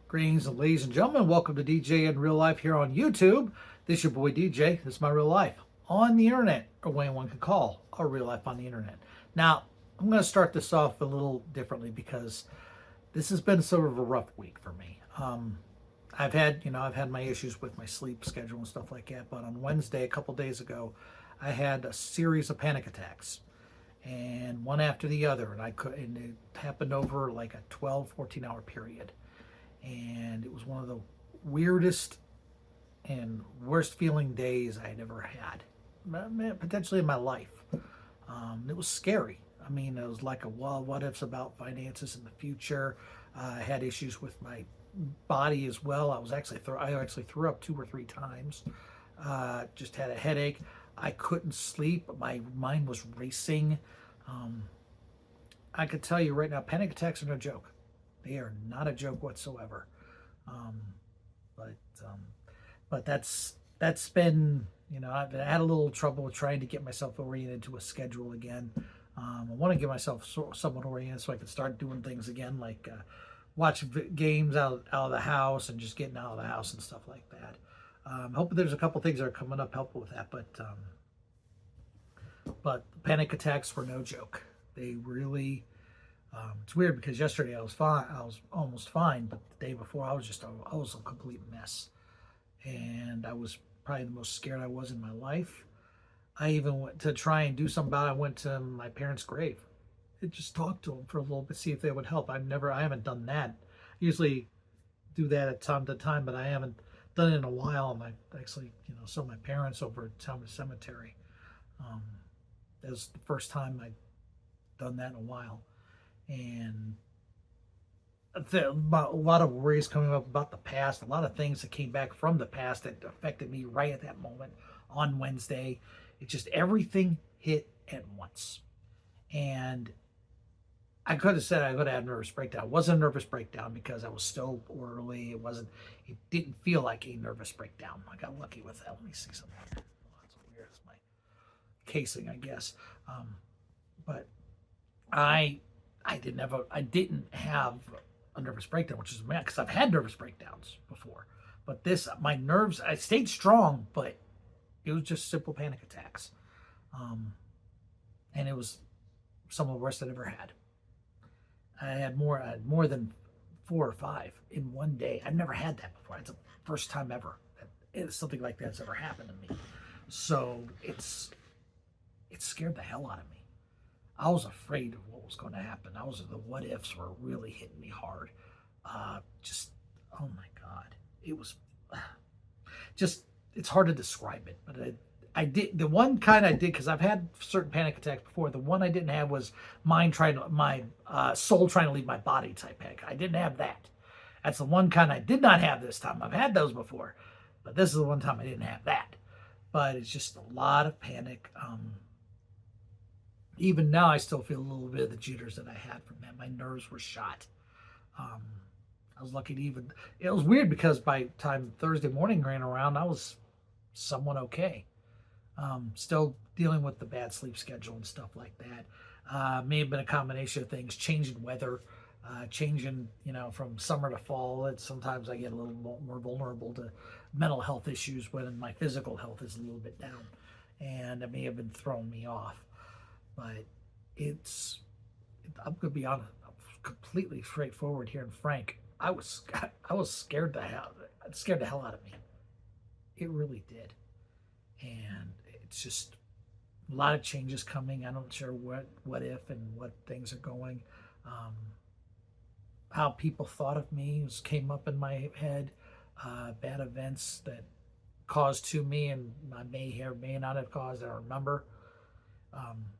Greetings, ladies and gentlemen. Welcome to DJ in Real Life here on YouTube. This is your boy DJ. This is my real life on the internet, or what one could call a real life on the internet. Now, I'm going to start this off a little differently because this has been sort of a rough week for me. I've had my issues with my sleep schedule and stuff like that. But on Wednesday, a couple days ago, I had a series of panic attacks, and one after the other, and it happened over like a 12, 14-hour period. And it was one of the weirdest and worst feeling days I had ever had, potentially in my life. It was scary. I mean, it was like a what ifs about finances in the future. I had issues with my body as well. I actually threw up 2 or 3 times. Just had a headache. I couldn't sleep. My mind was racing. I could tell you right now, panic attacks are no joke. They are not a joke whatsoever. Um, but that's been, I've had a little trouble with trying to get myself oriented to a schedule again. I want to get myself somewhat oriented so I can start doing things again, like watch games out of the house and just getting out of the house and stuff like that. Hoping there's a couple things that are coming up helpful with that, but panic attacks were no joke. They really. It's weird because yesterday I was fine. I was almost fine, but the day before I was a complete mess, and I was probably the most scared I was in my life. I even went to try and do something about it. I went to my parents' grave and just talked to them for a little bit, see if they would help. I haven't done that. I usually do that at time to time, but I haven't done it in a while. And I actually, saw my parents over at Talmud Cemetery. That was the first time I'd done that in a while. And a lot of worries coming up about the past, a lot of things that came back from the past that affected me right at that moment on Wednesday. It just, everything hit at once. And I could have said I could have had a nervous breakdown. It wasn't a nervous breakdown because I was still early. It didn't feel like a nervous breakdown. I got lucky with that. Let me see something here. Oh, that's weird. It's my casing, I guess. But I didn't have a nervous breakdown, which is mad because I've had nervous breakdowns before. But my nerves, I stayed strong, but it was just simple panic attacks. And it was some of the worst I'd ever had. I had more than 4 or 5 in one day. I've never had that before. It's the first time ever that something like that's ever happened to me. So it scared the hell out of me. I was afraid of what was going to happen. The what ifs were really hitting me hard. Oh my God. It was it's hard to describe it, but I did, the one kind I did, because I've had certain panic attacks before. The one I didn't have was my soul trying to leave my body type panic. I didn't have that. That's the one kind I did not have this time. I've had those before, but this is the one time I didn't have that. But it's just a lot of panic. Even now, I still feel a little bit of the jitters that I had from that. My nerves were shot. I was lucky to it was weird because by the time Thursday morning ran around, I was somewhat okay. Still dealing with the bad sleep schedule and stuff like that. May have been a combination of things, changing weather, changing, from summer to fall. Sometimes I get a little more vulnerable to mental health issues when my physical health is a little bit down. And it may have been throwing me off. But I'm going to be honest, completely straightforward here and frank. I was scared the hell out of me. It really did. And it's just a lot of changes coming. I'm not sure what if and what things are going. How people thought of me came up in my head. Bad events that caused to me and I may or may not have caused. I don't remember.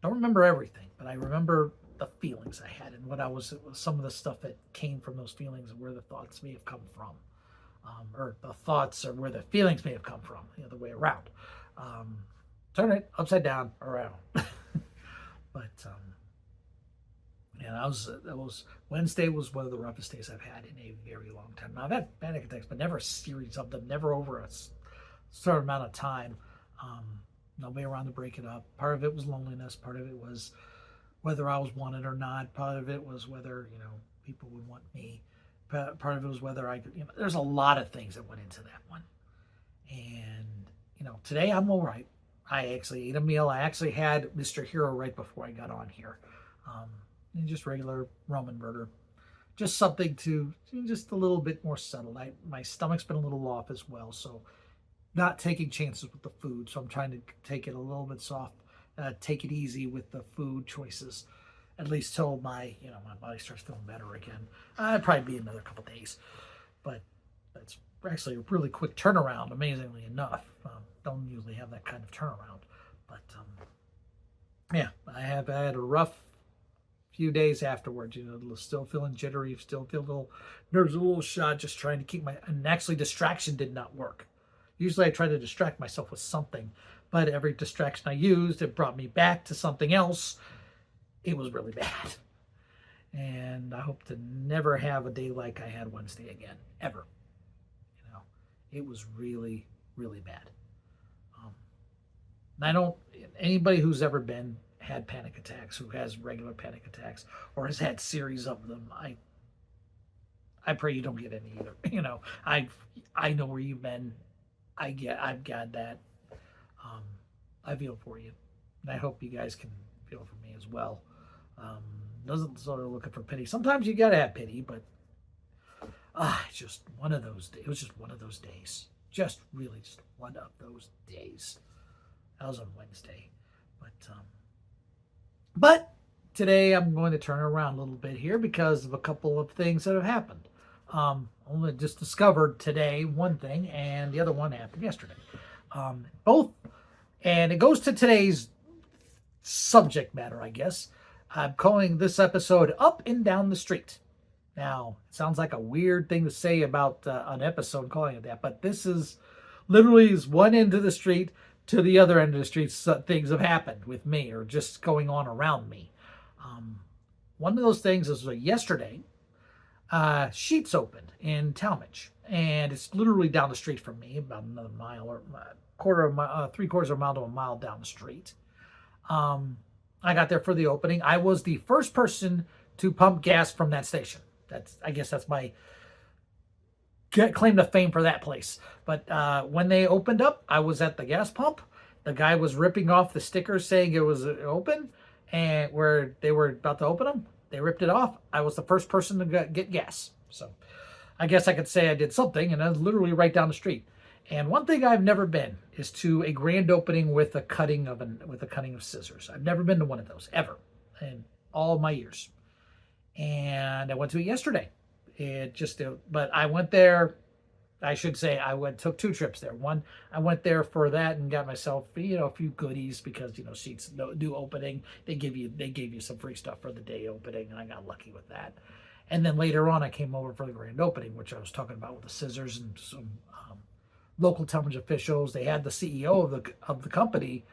Don't remember everything, but I remember the feelings I had and some of the stuff that came from those feelings and where the thoughts may have come from, or the thoughts or where the feelings may have come from, the other way around. Turn it upside down around. But Wednesday was one of the roughest days I've had in a very long time. Now I've had panic attacks, but never a series of them, never over a certain amount of time. Nobody around to break it up. Part of it was loneliness. Part of it was whether I was wanted or not. Part of it was whether, people would want me. part of it was whether I could, there's a lot of things that went into that one. And, today I'm all right. I actually ate a meal. I actually had Mr. Hero right before I got on here. And just regular Roman burger. Just something to, just a little bit more settled. My stomach's been a little off as well, so not taking chances with the food. So I'm trying to take it a little bit soft, take it easy with the food choices, at least till my body starts feeling better again. It'd probably be another couple days, but that's actually a really quick turnaround, amazingly enough. Don't usually have that kind of turnaround, but yeah, I had a rough few days afterwards, still feeling jittery, still feel a little nerves, a little shot, just trying to keep and actually distraction did not work. Usually I try to distract myself with something, but every distraction I used, it brought me back to something else. It was really bad. And I hope to never have a day like I had Wednesday again, ever. It was really, really bad. Anybody who's ever had panic attacks, who has regular panic attacks, or has had series of them, I pray you don't get any either. I know where you've been. I've got that. I feel for you, and I hope you guys can feel for me as well. Doesn't sort of looking for pity. Sometimes you gotta have pity, but it's just one of those. It was just one of those days. Just really, just one of those days. That was on Wednesday, but today I'm going to turn around a little bit here because of a couple of things that have happened. Only just discovered today one thing, and the other one happened yesterday. Both, and it goes to today's subject matter, I guess. I'm calling this episode Up and Down the Street. Now, it sounds like a weird thing to say about an episode calling it that, but this is literally one end of the street to the other end of the street. Things have happened with me or just going on around me. One of those things is yesterday, Sheetz opened in Talmadge, and it's literally down the street from me, about another mile or three-quarters of a mile to a mile down the street. I got there for the opening. I was the first person to pump gas from that station. I guess that's my claim to fame for that place. But when they opened up, I was at the gas pump. The guy was ripping off the stickers saying it was open, and where they were about to open them, they ripped it off. I was the first person to get gas. So I guess I could say I did something, and I was literally right down the street. And one thing I've never been is to a grand opening with a cutting of scissors. I've never been to one of those ever in all my years. And I went to it yesterday. But I went there. I should say took two trips there. One, I went there for that and got myself a few goodies because Sheetz do opening. They gave you some free stuff for the day opening, and I got lucky with that. And then later on, I came over for the grand opening, which I was talking about with the scissors and some local Talmadge officials. They had the CEO of the company.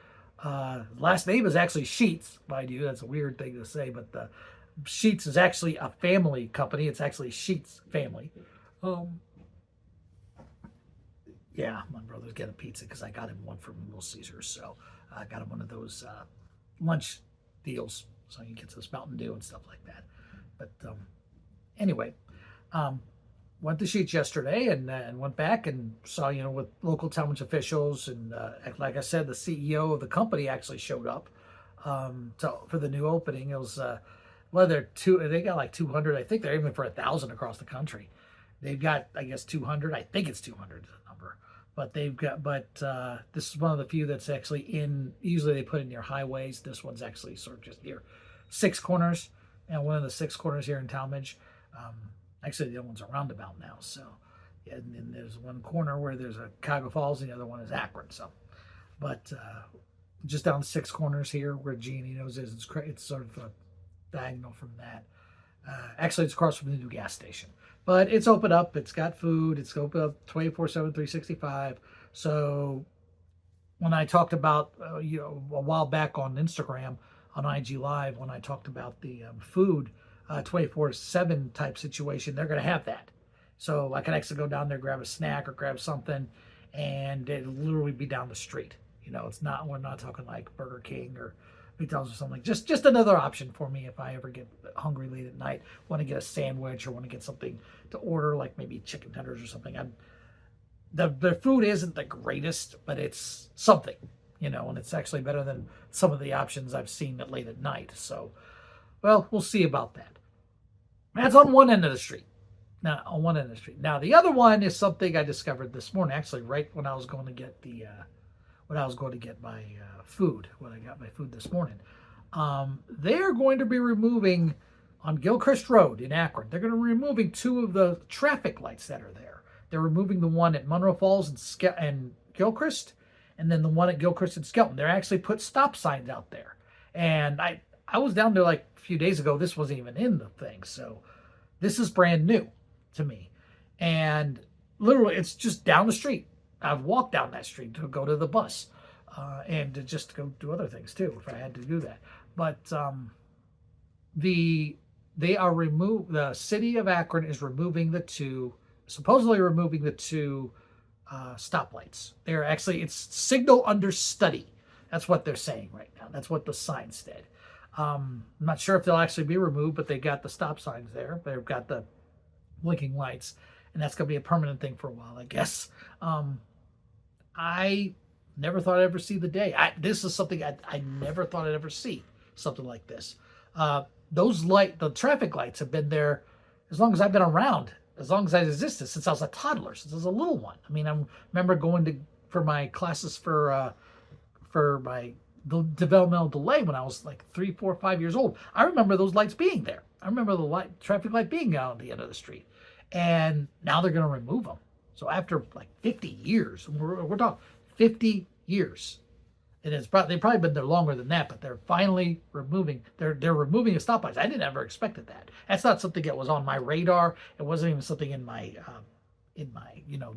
Last name is actually Sheetz, mind you. That's a weird thing to say, but the Sheetz is actually a family company. It's actually Sheetz family. Yeah, my brother's getting a pizza because I got him one from Little Caesars. So I got him one of those lunch deals, so he gets us Mountain Dew and stuff like that. But anyway, went to Sheetz yesterday and went back and saw, with local Talmadge officials. And like I said, the CEO of the company actually showed up for the new opening. It was, they got like 200. I think they're aiming for 1,000 across the country. They've got, I guess, 200. I think it's 200 is the number. But this is one of the few that's actually usually they put it near highways. This one's actually sort of just near six corners. And one of the six corners here in Talmadge. Actually, the other one's a roundabout now. So, yeah, and then there's one corner where there's a Cuyahoga Falls, and the other one is Akron. So, but just down six corners here where Giannino's is, it's sort of a diagonal from that. Actually, it's across from the new gas station. But it's open up. It's got food. It's open up 24/7, 365. So when I talked about, a while back on Instagram, on IG Live, when I talked about the food, 24/7 type situation, they're going to have that. So I can actually go down there, grab a snack or grab something, and it'll literally be down the street. We're not talking like Burger King or McDonald's or something. Just another option for me if I ever get hungry late at night, want to get a sandwich or want to get something to order, like maybe chicken tenders or something. The food isn't the greatest, but it's something, and it's actually better than some of the options I've seen at late at night. So, well, we'll see about that. That's on one end of the street. Now, on one end of the street. Now, the other one is something I discovered this morning, actually, right when I was going to get my food, when I got my food this morning. They're going to be removing on Gilchrist Road in Akron. They're going to be removing two of the traffic lights that are there. They're removing the one at Monroe Falls and Gilchrist, and then the one at Gilchrist and Skelton. They're actually put stop signs out there. And I was down there like a few days ago. This wasn't even in the thing. So this is brand new to me. And literally, it's just down the street. I've walked down that street to go to the bus and to just go do other things too if I had to do that. But the city of Akron is supposedly removing the two stoplights. It's signal under study. That's what they're saying right now. That's what the sign said. I'm not sure if they'll actually be removed, but they got the stop signs there. They've got the blinking lights, and that's going to be a permanent thing for a while, I guess. I never thought I'd ever see the day. This is something I never thought I'd ever see, something like this. The traffic lights have been there as long as I've been around, as long as I existed, since I was a toddler, since I was a little one. I mean, I remember going for my classes for my developmental delay when I was like 3, 4, 5 years old. I remember those lights being there. I remember the traffic light being out at the end of the street. And now they're going to remove them. So after like 50 years, we're talking 50 years. And they've probably been there longer than that, but they're finally removing the stoplights. I didn't ever expected that. That's not something that was on my radar. It wasn't even something in my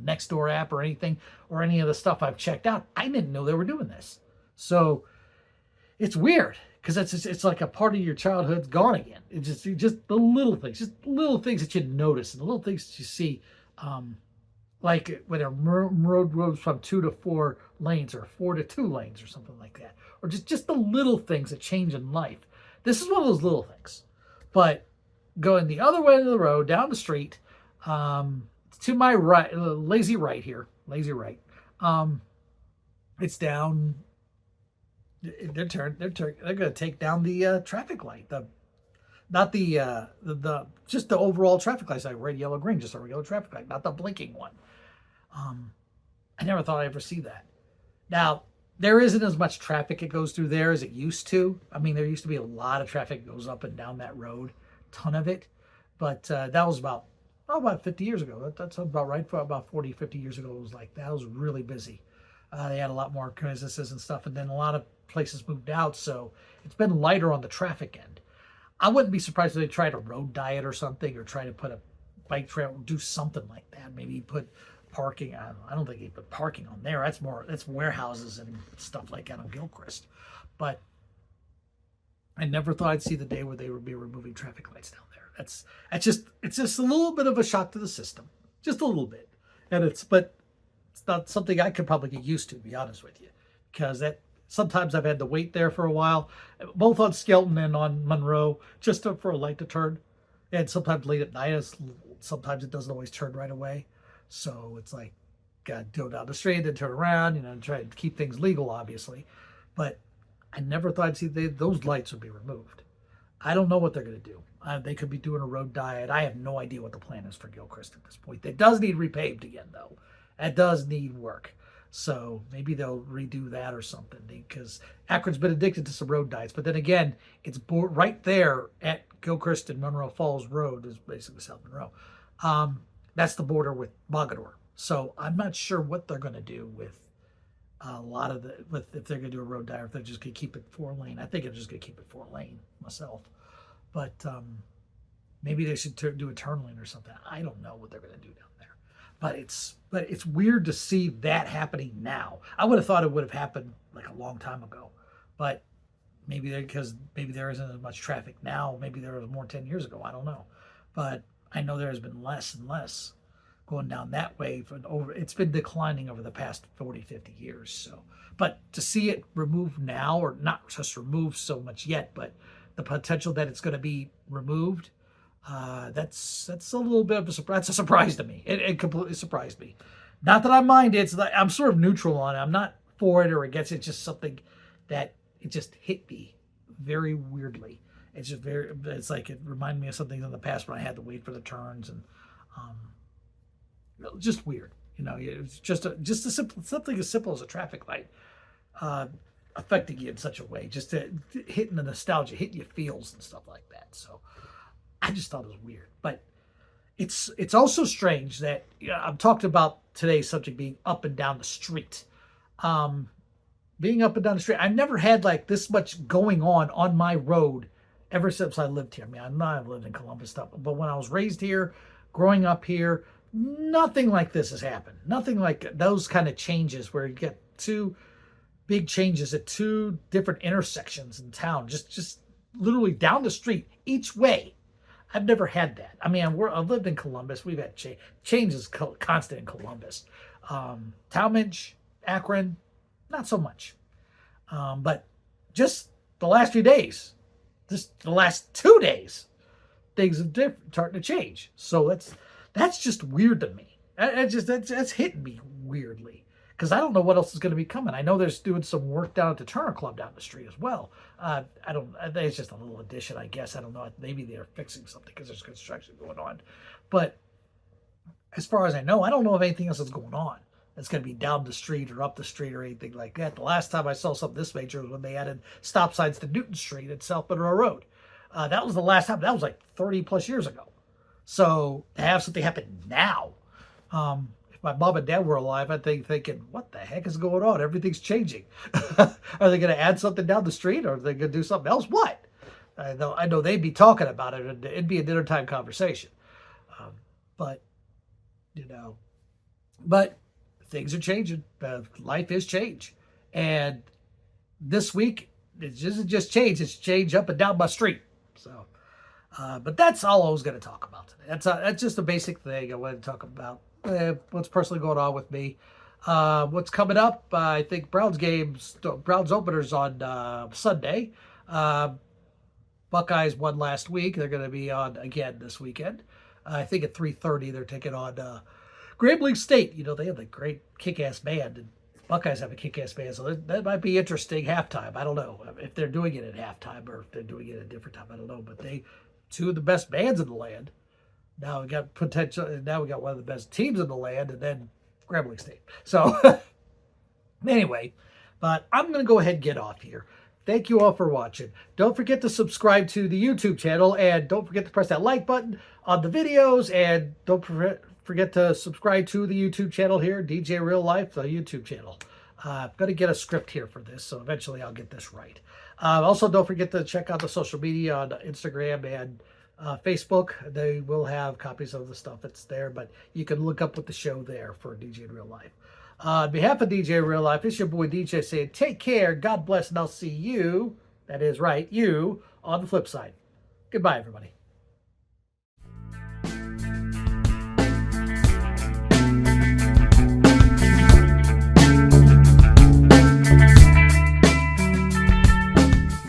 next door app or anything, or any of the stuff I've checked out. I didn't know they were doing this. So it's weird because it's like a part of your childhood's gone again. It's just the little things, that you notice and the little things that you see. Like when a road goes from 2 to 4 lanes or 4 to 2 lanes or something like that. Or just the little things that change in life. This is one of those little things. But going the other way of the road, down the street, to my right, lazy right here, it's down, they're going to take down the traffic light. Just the overall traffic lights, like red, yellow, green, just a regular traffic light, not the blinking one. I never thought I'd ever see that. Now, there isn't as much traffic that goes through there as it used to. I mean, there used to be a lot of traffic that goes up and down that road, ton of it. But that was about 50 years ago. That's about right. For about 40, 50 years ago, it was like that. It was really busy. They had a lot more businesses and stuff, and then a lot of places moved out, so it's been lighter on the traffic end. I wouldn't be surprised if they tried a road diet or something, or try to put a bike trail, do something like that. Maybe put parking. I don't think they put parking on there. That's warehouses and stuff like that on Gilchrist. But I never thought I'd see the day where they would be removing traffic lights down there. It's just a little bit of a shock to the system, just a little bit. But it's not something I could probably get used to be honest with you, because sometimes I've had to wait there for a while, both on Skelton and on Monroe, just for a light to turn. And sometimes late at night, sometimes it doesn't always turn right away. So it's like, got to go down the street, then turn around, and try to keep things legal, obviously. But I never thought I'd see those lights would be removed. I don't know what they're going to do. They could be doing a road diet. I have no idea what the plan is for Gilchrist at this point. It does need repaved again, though. That does need work. So maybe they'll redo that or something, because Akron's been addicted to some road diets. But then again, it's right there at Gilchrist and Monroe Falls Road, is basically South Monroe. That's the border with Mogador. So I'm not sure what they're going to do with a lot of if they're going to do a road diet, or if they're just going to keep it 4-lane. I think they're just going to keep it 4-lane myself. But maybe they should do a turn lane or something. I don't know what they're going to do down there. But it's weird to see that happening now. I would have thought it would have happened like a long time ago. But maybe there isn't as much traffic now. Maybe there was more 10 years ago. I don't know. But I know there has been less and less going down that way for over. It's been declining over the past 40, 50 years. So, but to see it removed now, or not just removed so much yet, but the potential that it's going to be removed, that's a little bit of a surprise. That's a surprise to me. It completely surprised me. Not that I mind it. It's like I'm sort of neutral on it. I'm not for it or against it. It's just something that it just hit me very weirdly. It's just very. It's like it reminded me of something in the past when I had to wait for the turns and just weird. It's just a simple something as simple as a traffic light affecting you in such a way, just hitting the nostalgia, hitting your feels and stuff like that. So I just thought it was weird, but it's also strange that I'm talking about today's subject being up and down the street. Being up and down the street, I've never had like this much going on my road ever since I lived here. I mean, I know I've lived in Columbus stuff, but when I was raised here, growing up here, nothing like this has happened. Nothing like those kind of changes where you get two big changes at two different intersections in town, just literally down the street each way. I've never had that. I mean, I've lived in Columbus. We've had changes constant in Columbus. Talmadge, Akron, not so much. But just the last few days, just the last 2 days, things have starting to change. So that's just weird to me. That's hitting me weirdly because I don't know what else is going to be coming. I know there's doing some work down at the Turner Club down the street as well. I don't. It's just a little addition, I guess. I don't know. Maybe they're fixing something because there's construction going on. But as far as I know, I don't know if anything else is going on that's going to be down the street or up the street or anything like that. The last time I saw something this major was when they added stop signs to Newton Street at South Monroe Road. That was the last time. That was like 30 plus years ago. So to have something happen now, if my mom and dad were alive, I'd be thinking, what the heck is going on? Everything's changing. Are they going to add something down the street or are they going to do something else? What? I know they'd be talking about it and it'd be a dinner time conversation. But things are changing. Life is change. And this week, it isn't just change. It's change up and down my street. So, but that's all I was going to talk about today. That's just a basic thing I wanted to talk about. What's personally going on with me. What's coming up? I think Browns openers on Sunday. Buckeyes won last week. They're going to be on again this weekend. I think at 3:30 they're taking on Grambling State. They have a great kick-ass band, and Buckeyes have a kick-ass band, so that might be interesting halftime. I don't know if they're doing it at halftime or if they're doing it at a different time. I don't know, but two of the best bands in the land. Now we got potential. Now we got one of the best teams in the land, and then Grambling State. So anyway, but I'm going to go ahead and get off here. Thank you all for watching. Don't forget to subscribe to the YouTube channel, and don't forget to press that like button on the videos, and don't forget to subscribe to the YouTube channel here, DJ Real Life, the YouTube channel. I'm going to get a script here for this, so eventually I'll get this right. Also, don't forget to check out the social media on Instagram and Facebook. They will have copies of the stuff that's there, but you can look up with the show there for DJ Real Life. On behalf of DJ Real Life, it's your boy DJ saying take care, God bless, and I'll see you, that is right, you, on the flip side. Goodbye, everybody.